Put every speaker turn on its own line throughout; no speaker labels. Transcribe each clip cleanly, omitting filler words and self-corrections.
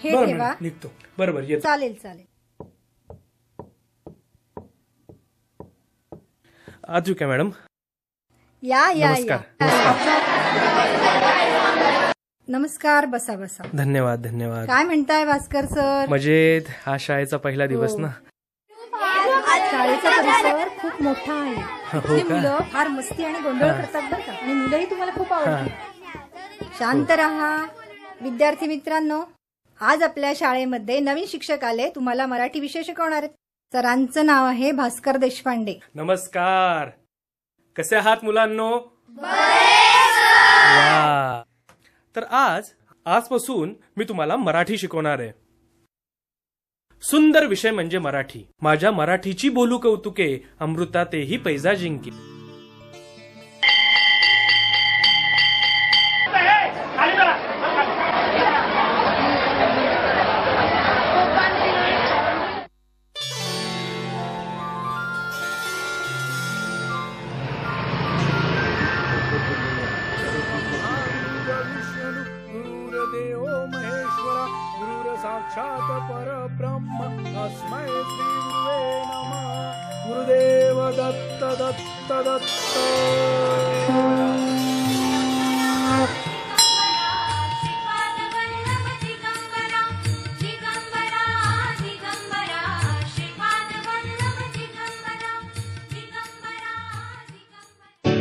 हे
बरं
ठेवा.
मॅडम, निघतो. बरोबर येतो.
चालेल चालेल.
आ चुका मॅडम.
या या
नमस्कार.
या. नमस्कार. बसा बसा.
धन्यवाद धन्यवाद.
काय म्हणताय भास्कर सर?
मजेत. हा शाळेचा पहिला दिवस ना.
आज शाळेचा परिसर खूप मोठा आहे.
हो
इथली
का?
मुलं फार मस्ती आणि गोंधळ करतात बरं का. आणि मुलंही तुम्हाला खूप आवडतील. शांत राहा. विद्यार्थी मित्रांनो, आज आपल्या शाळेमध्ये नवीन शिक्षक आले. तुम्हाला मराठी विषय शिकवणार आहेत. सरांचं नाव आहे भास्कर देशपांडे.
नमस्कार. कसे आहात मुलांनो? वा. तर आजपासून मी तुम्हाला मराठी शिकवणार आहे. सुंदर विषय म्हणजे मराठी. माझ्या मराठीची बोलू कौतुके, अमृता तेही पैजा जिंकी. साक्षात परब्रह्म तस्मै श्री गुरुवे नमः. गुरुदेव दत्त दत्त दत्त.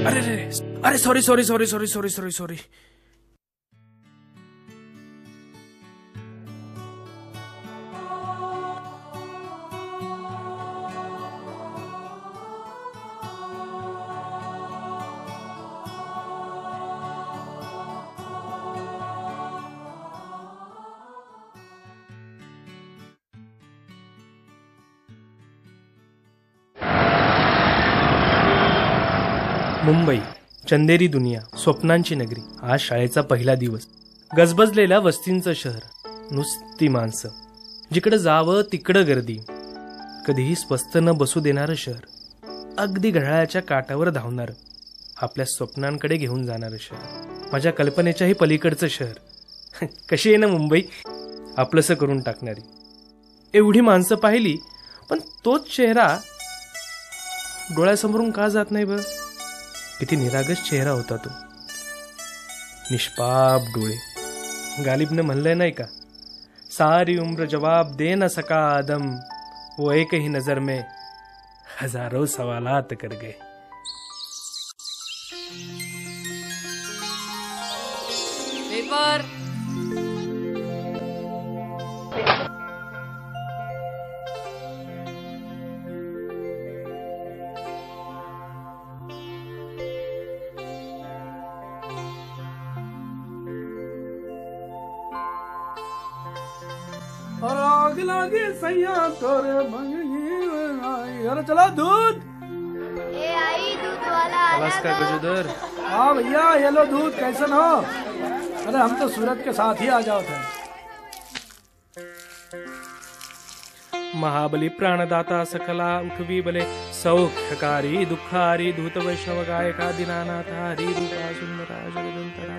अरे सॉरी. मुंबई, चंदेरी दुनिया, स्वप्नांची नगरी. आज शाळेचा पहिला दिवस. गजबजलेल्या वस्तींचं शहर, नुसती माणसं, जिकडं जावं तिकडं गर्दी. कधीही स्वस्त न बसू देणारं शहर, अगदी घड्याळाच्या काठावर धावणारं, आपल्या स्वप्नांकडे घेऊन जाणारं शहर, माझ्या कल्पनेच्याही पलीकडचं शहर. कशी आहे ना मुंबई, आपलंसं करून टाकणारी. एवढी माणसं पाहिली, पण तोच चेहरा डोळ्यासमोरून का जात नाही बरं? किती निरागस चेहरा होता तो. निष्पाप डोळे. गालिबने म्हणलंय नाही का, सारी उम्र जवाब दे न सका आदम, वो एक ही नजर में हजारों सवालात कर गए.
पेपर.
आग लागे सैया तोरे मंगी. अरे चला दूध.
ए आई दूध वाला
आवाज का गजोदर.
हाँ भैया ये लो दूध. कैसन हो? अरे हम तो सूरत के साथ ही आ जाओ थे.
महाबली प्राणदाता सकला उठवी बले, सौख्यकारी दुःखारी धूत वैष्णव गायका दीनानाथ हरी रूपा सुंदरा जगदंतरा.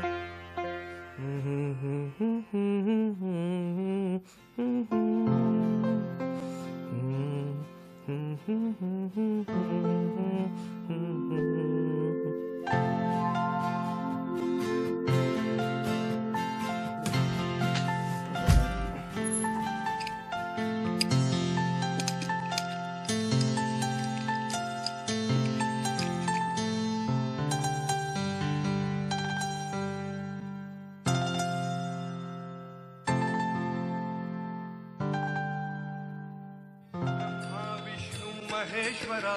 महेश्वरा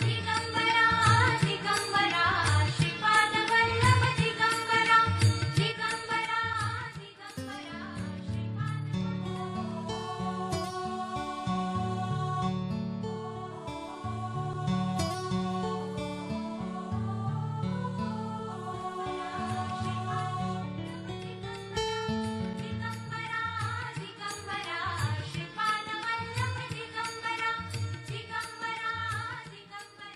दिगंबरा दिगंबरा श्रीपाद वल्लभ दिगंबरा दिगंबरा दिगंबरा श्रीपाद वल्लभ दिगंबरा दिगंबरा दिगंबरा.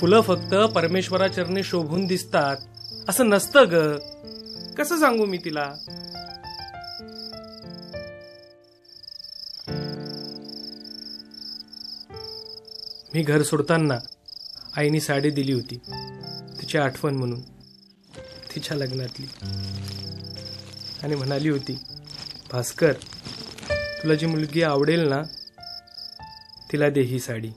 फुलं फक्त परमेश्वराचरणी शोभून दिसतात असं नसतं ग. कसं सांगू मी तिला? मी घर सोडताना आईने साडी दिली होती, तिची आठवण म्हणून, तिच्या लग्नातली. आणि म्हणाली होती, भास्कर, तुला जी मुलगी आवडेल ना तिला दे ही साडी.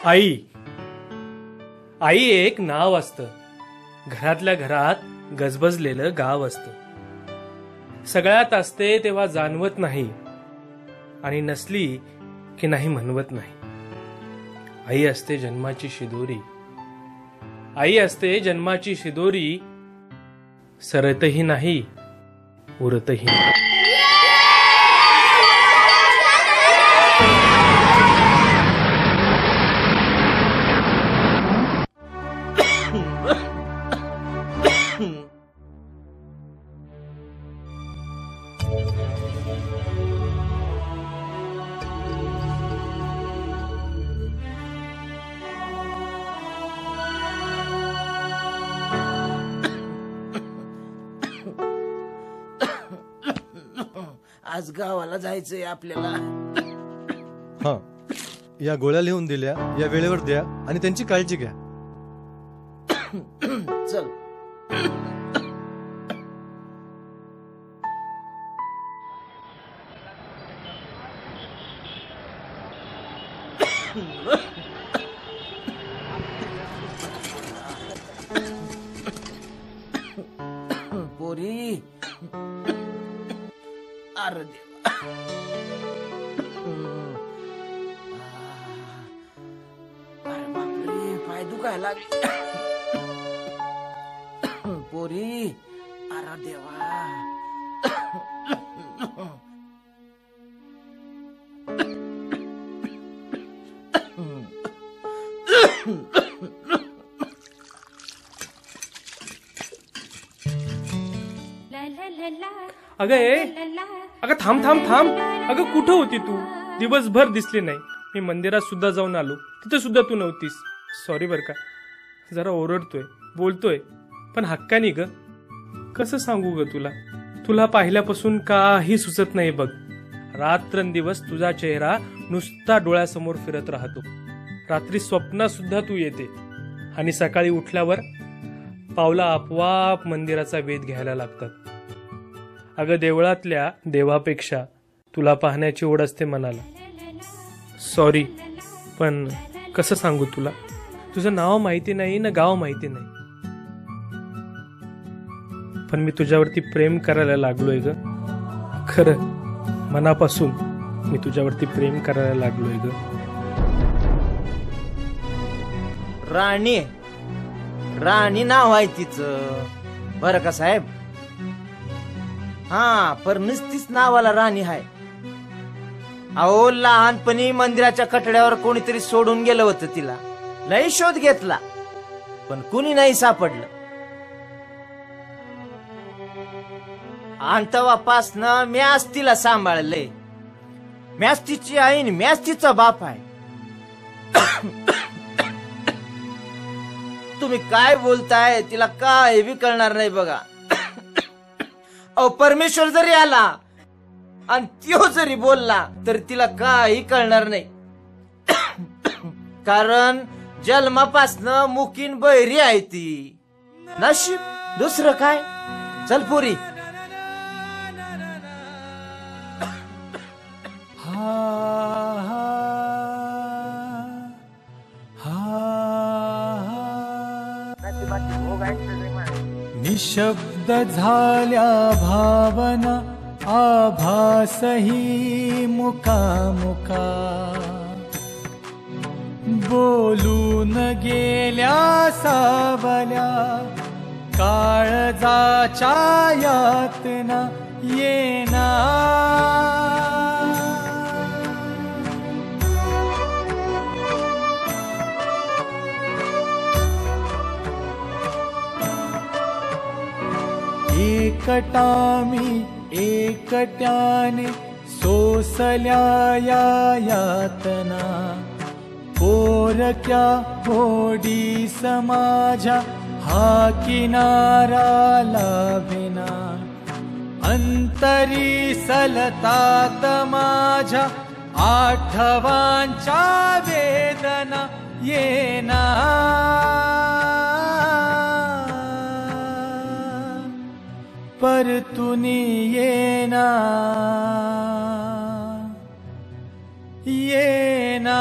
आई आई एक नाव असतं, घरातल्या घरात गजबजलेलं गाव असतं. सगळ्यात असते तेव्हा जाणवत नाही, आणि नसली की नाही म्हणवत नाही. आई असते जन्माची शिदोरी, आई असते जन्माची शिदोरी, सरतही नाही उरतही नाही.
आज गावाला जायचंय आपल्याला.
हा, या गोळ्या लिहून दिल्या, या वेळेवर द्या आणि त्यांची काळजी घ्या.
चल. पोरी, अरे देवा, अरे बापरे, पाय दुखायला लागले. पोरी, अरे देवा.
अगं थांब थांब थांब. अगं कुठं होती तू? दिवसभर दिसली नाही. मी मंदिरात सुद्धा जाऊन आलो, तिथे सुद्धा तू नव्हतीस. सॉरी बर का. जरा ओरडतोय, बोलतोय, पण हक्कानी ग. कसं सांगू ग तुला? तुला पाहिल्यापासून काही सुचत नाही बघ. रात्रंदिवस तुझा चेहरा नुसता डोळ्यासमोर फिरत राहतो. रात्री स्वप्नात सुद्धा तू येते, आणि सकाळी उठल्यावर पावला आपोआप मंदिराचा वेध घ्यायला लागतात. अगं देवळातल्या देवापेक्षा तुला पाहण्याची ओढ असते मनाला. सॉरी, पण कसं सांगू तुला? तुझं नाव माहिती नाही ना गाव माहिती नाही, पण मी तुझ्यावरती प्रेम करायला लागलोय ग. खरं मनापासून मी तुझ्यावरती प्रेम करायला लागलोय ग.
राणी, राणी नाव आहे तिचं बरं का साहेब. हा, पर नुसतीच नावाला राणी आहे. अहो लहानपणी मंदिराच्या कठड्यावर कोणीतरी सोडून गेलं होतं तिला. लई शोध घेतला पण कुणी नाही सापडलं. आणि तेव्हापासनं म्याच तिला सांभाळलंय. म्याच तिची आई आणि म्याच तिचा बाप आहे. तुम्ही काय बोलताय तिला काय बी कळणार नाही बघा. अहो परमेश्वर जरी आला आणि त्यो जरी बोलला तर तिला काही कळणार नाही. कारण जन्मापासनं मुकीन बहिरी आहे ती. नशीब दुसरं काय. चल पुरी.
निशब्द झाल्या भावना आभासही मुकामुका बोलून गेल्या सावल्या काळजाच्या यातना येना. एकटा मी एकट्याने सोसल्या या यातना पोरक्या होडी समाजा हा किनारा लाभेना. अंतरी सलतात माझ्या आठवांच्या वेदना येना. परतुनी येना येना.